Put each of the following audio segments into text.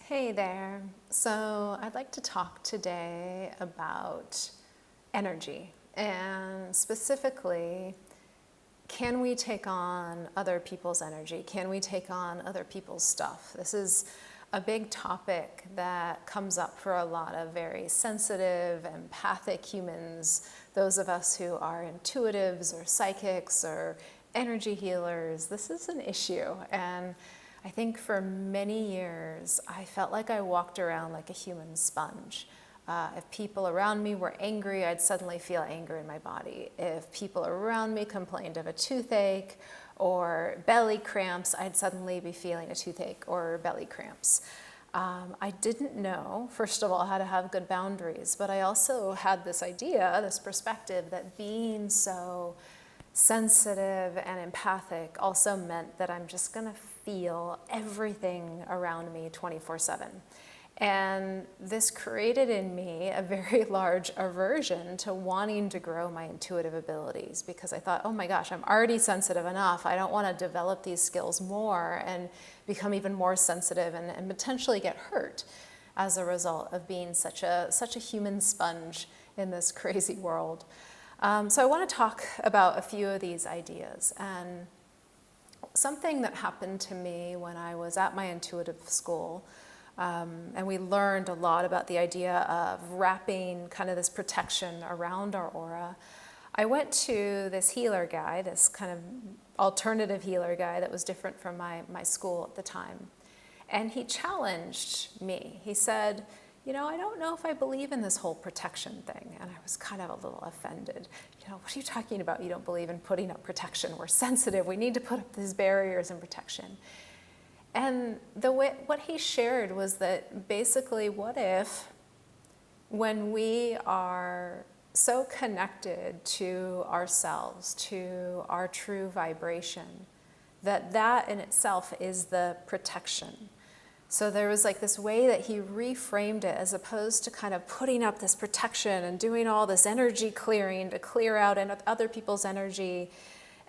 Hey there. So I'd like to talk today about energy and specifically, can we take on other people's energy? Can we take on other people's stuff? This is a big topic that comes up for a lot of very sensitive, empathic humans, those of us who are intuitives or psychics or energy healers. This is an issue, and I think for many years, I felt like I walked around like a human sponge. If people around me were angry, I'd suddenly feel anger in my body. If people around me complained of a toothache or belly cramps, I'd suddenly be feeling a toothache or belly cramps. I didn't know, first of all, how to have good boundaries, but I also had this idea, this perspective that being so sensitive and empathic also meant that I'm just gonna feel everything around me 24/7. And this created in me a very large aversion to wanting to grow my intuitive abilities, because I thought, oh my gosh, I'm already sensitive enough. I don't want to develop these skills more and become even more sensitive and potentially get hurt as a result of being such a human sponge in this crazy world. So I want to talk about a few of these ideas. And something that happened to me when I was at my intuitive school, and we learned a lot about the idea of wrapping kind of this protection around our aura. I went to this healer guy, this kind of alternative healer guy that was different from my school at the time. And he challenged me. He said, you know, I don't know if I believe in this whole protection thing. And I was kind of a little offended. You know, what are you talking about? You don't believe in putting up protection. We're sensitive. We need to put up these barriers and protection. And what he shared was that basically, what if when we are so connected to ourselves, to our true vibration, that in itself is the protection. So there was like this way that he reframed it, as opposed to kind of putting up this protection and doing all this energy clearing to clear out other people's energy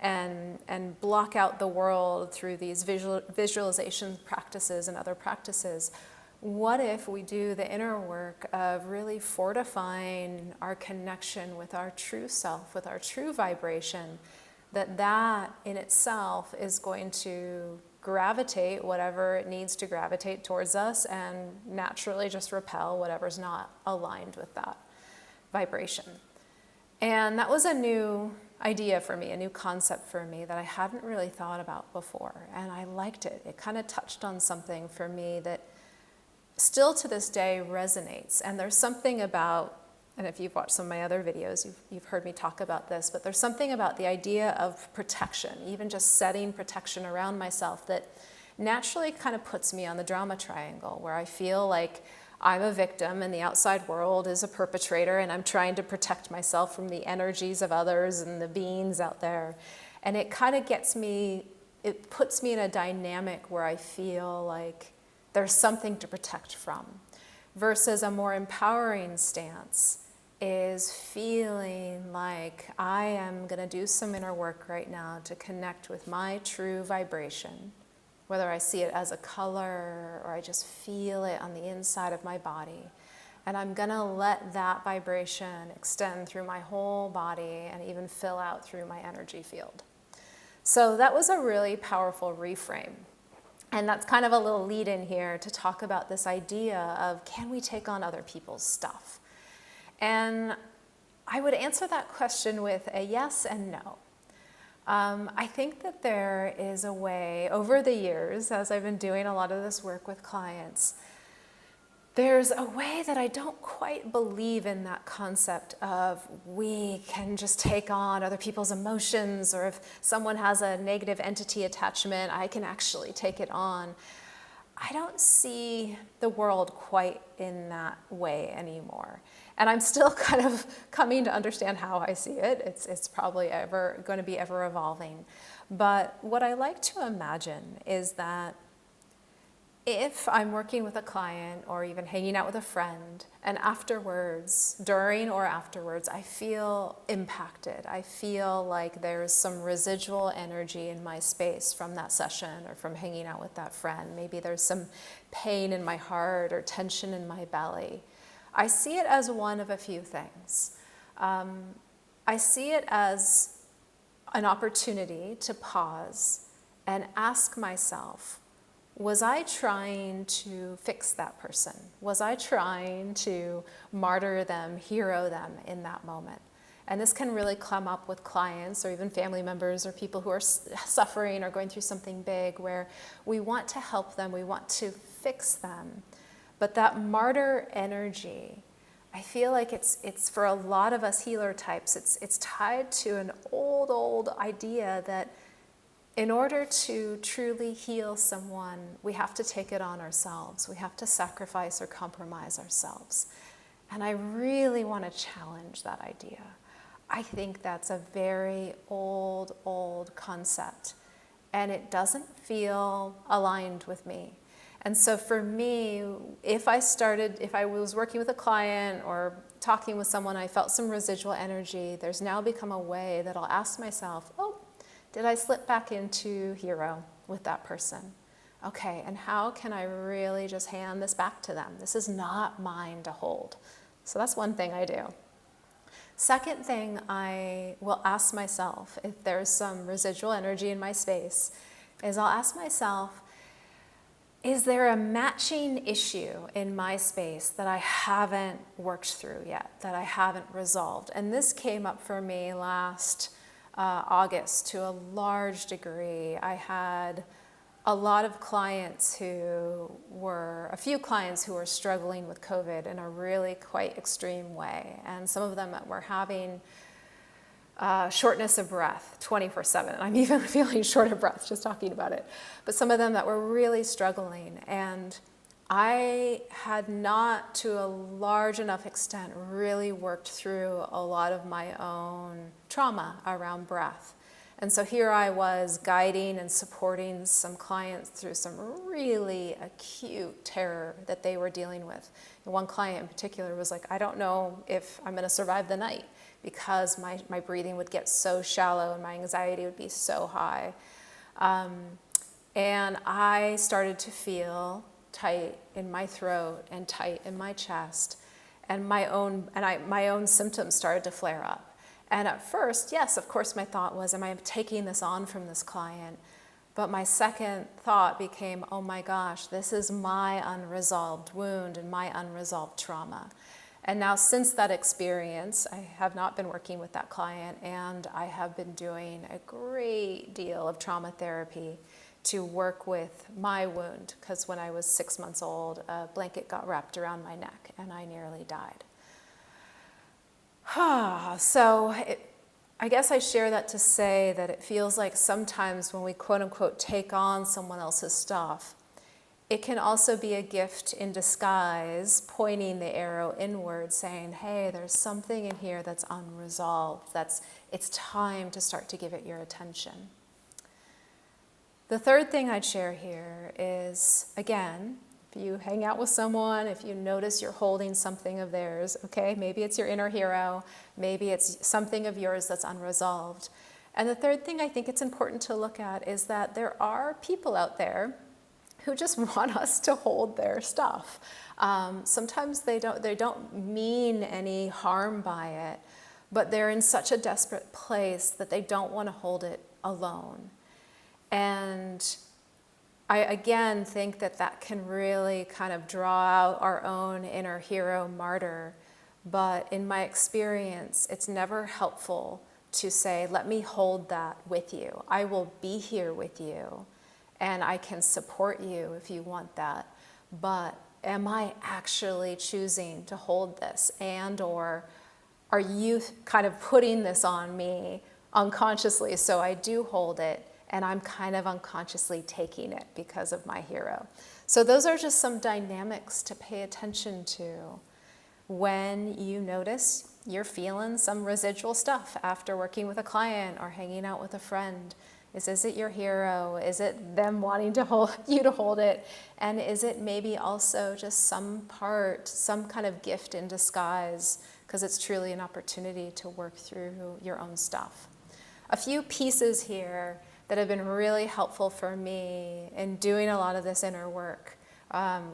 and block out the world through these visualization practices and other practices. What if we do the inner work of really fortifying our connection with our true self, with our true vibration, that in itself is going to gravitate whatever it needs to gravitate towards us and naturally just repel whatever's not aligned with that vibration. And that was a new idea for me, a new concept for me that I hadn't really thought about before. And I liked it. It kind of touched on something for me that still to this day resonates. And there's something about, and if you've watched some of my other videos, you've heard me talk about this, but there's something about the idea of protection, even just setting protection around myself, that naturally kind of puts me on the drama triangle, where I feel like I'm a victim and the outside world is a perpetrator, and I'm trying to protect myself from the energies of others and the beings out there. And it kind of it puts me in a dynamic where I feel like there's something to protect from, versus a more empowering stance is feeling like I am going to do some inner work right now to connect with my true vibration, whether I see it as a color or I just feel it on the inside of my body. And I'm going to let that vibration extend through my whole body and even fill out through my energy field. So that was a really powerful reframe. And that's kind of a little lead in here to talk about this idea of, can we take on other people's stuff? And I would answer that question with a yes and no. I think that there is a way, over the years, as I've been doing a lot of this work with clients, there's a way that I don't quite believe in that concept of we can just take on other people's emotions, or if someone has a negative entity attachment, I can actually take it on. I don't see the world quite in that way anymore. And I'm still kind of coming to understand how I see it. It's probably going to be ever evolving. But what I like to imagine is that If I'm working with a client or even hanging out with a friend, and afterwards, during or afterwards, I feel impacted, I feel like there's some residual energy in my space from that session or from hanging out with that friend, maybe there's some pain in my heart or tension in my belly, I see it as one of a few things. I see it as an opportunity to pause and ask myself, was I trying to fix that person? Was I trying to martyr them, hero them in that moment? And this can really come up with clients or even family members or people who are suffering or going through something big where we want to help them, we want to fix them. But that martyr energy, I feel like it's for a lot of us healer types, it's tied to an old idea that in order to truly heal someone, we have to take it on ourselves. We have to sacrifice or compromise ourselves. And I really want to challenge that idea. I think that's a very old concept, and it doesn't feel aligned with me. And so for me, if I was working with a client or talking with someone, I felt some residual energy, there's now become a way that I'll ask myself, did I slip back into hero with that person? Okay, and how can I really just hand this back to them? This is not mine to hold. So that's one thing I do. Second thing I will ask myself, if there's some residual energy in my space, is I'll ask myself, is there a matching issue in my space that I haven't worked through yet, that I haven't resolved? And this came up for me last August to a large degree. I had a few clients who were struggling with COVID in a really quite extreme way. And some of them were having shortness of breath 24/7. I'm even feeling short of breath just talking about it. But some of them that were really struggling. And I had not, to a large enough extent, really worked through a lot of my own trauma around breath. And so here I was guiding and supporting some clients through some really acute terror that they were dealing with. And one client in particular was like, I don't know if I'm going to survive the night because my breathing would get so shallow and my anxiety would be so high. And I started to feel tight in my throat and tight in my chest, and my own symptoms started to flare up. And at first, yes, of course, my thought was, am I taking this on from this client? But my second thought became, oh my gosh, this is my unresolved wound and my unresolved trauma. And now since that experience, I have not been working with that client, and I have been doing a great deal of trauma therapy to work with my wound, because when I was 6 months old, a blanket got wrapped around my neck and I nearly died. So I guess I share that to say that it feels like sometimes when we quote unquote take on someone else's stuff, it can also be a gift in disguise, pointing the arrow inward, saying, hey, there's something in here that's unresolved, it's time to start to give it your attention. The third thing I'd share here is, again, if you hang out with someone, if you notice you're holding something of theirs, okay, maybe it's your inner hero, maybe it's something of yours that's unresolved. And the third thing I think it's important to look at is that there are people out there who just want us to hold their stuff. Sometimes they don't mean any harm by it, but they're in such a desperate place that they don't want to hold it alone. And I again think that can really kind of draw out our own inner hero martyr. But in my experience, it's never helpful to say, let me hold that with you. I will be here with you, and I can support you if you want that. But am I actually choosing to hold this? And or are you kind of putting this on me unconsciously so I do hold it, and I'm kind of unconsciously taking it because of my hero? So those are just some dynamics to pay attention to when you notice you're feeling some residual stuff after working with a client or hanging out with a friend. Is it your hero? Is it them wanting to hold you to hold it? And is it maybe also just some kind of gift in disguise, because it's truly an opportunity to work through your own stuff? A few pieces here that have been really helpful for me in doing a lot of this inner work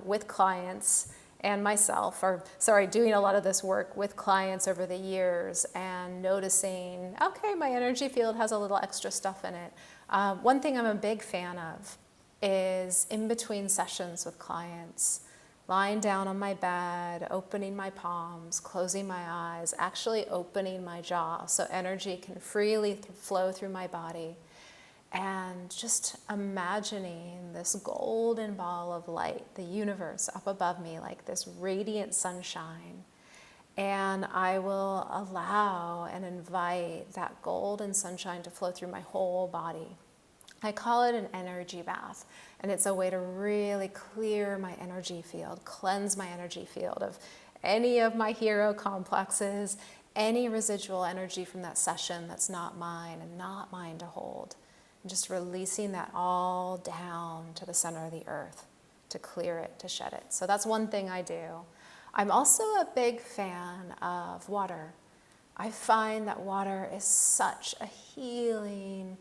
with clients and myself, doing a lot of this work with clients over the years and noticing, okay, my energy field has a little extra stuff in it. One thing I'm a big fan of is in between sessions with clients, lying down on my bed, opening my palms, closing my eyes, actually opening my jaw so energy can freely flow through my body. And just imagining this golden ball of light, the universe up above me, like this radiant sunshine. And I will allow and invite that golden sunshine to flow through my whole body. I call it an energy bath, and it's a way to really clear my energy field, cleanse my energy field of any of my hero complexes, any residual energy from that session that's not mine and not mine to hold. And just releasing that all down to the center of the earth to clear it, to shed it. So that's one thing I do. I'm also a big fan of water. I find that water is such a healing,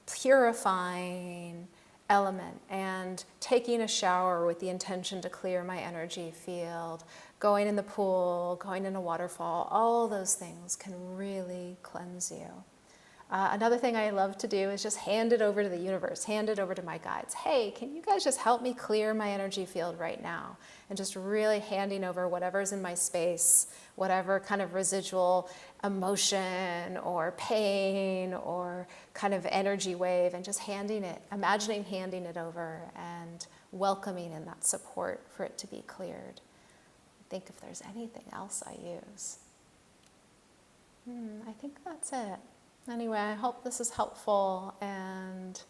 purifying element, and taking a shower with the intention to clear my energy field, going in the pool, going in a waterfall, all those things can really cleanse you. Another thing I love to do is just hand it over to the universe, hand it over to my guides. Hey, can you guys just help me clear my energy field right now? And just really handing over whatever's in my space, whatever kind of residual emotion or pain or kind of energy wave, and just imagining handing it over and welcoming in that support for it to be cleared. Think if there's anything else I use. I think that's it. Anyway, I hope this is helpful, and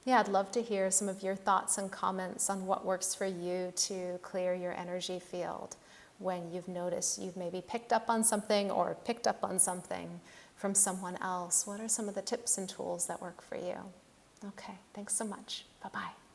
yeah, I'd love to hear some of your thoughts and comments on what works for you to clear your energy field when you've noticed you've maybe picked up on something or picked up on something from someone else. What are some of the tips and tools that work for you? Okay, thanks so much. Bye-bye.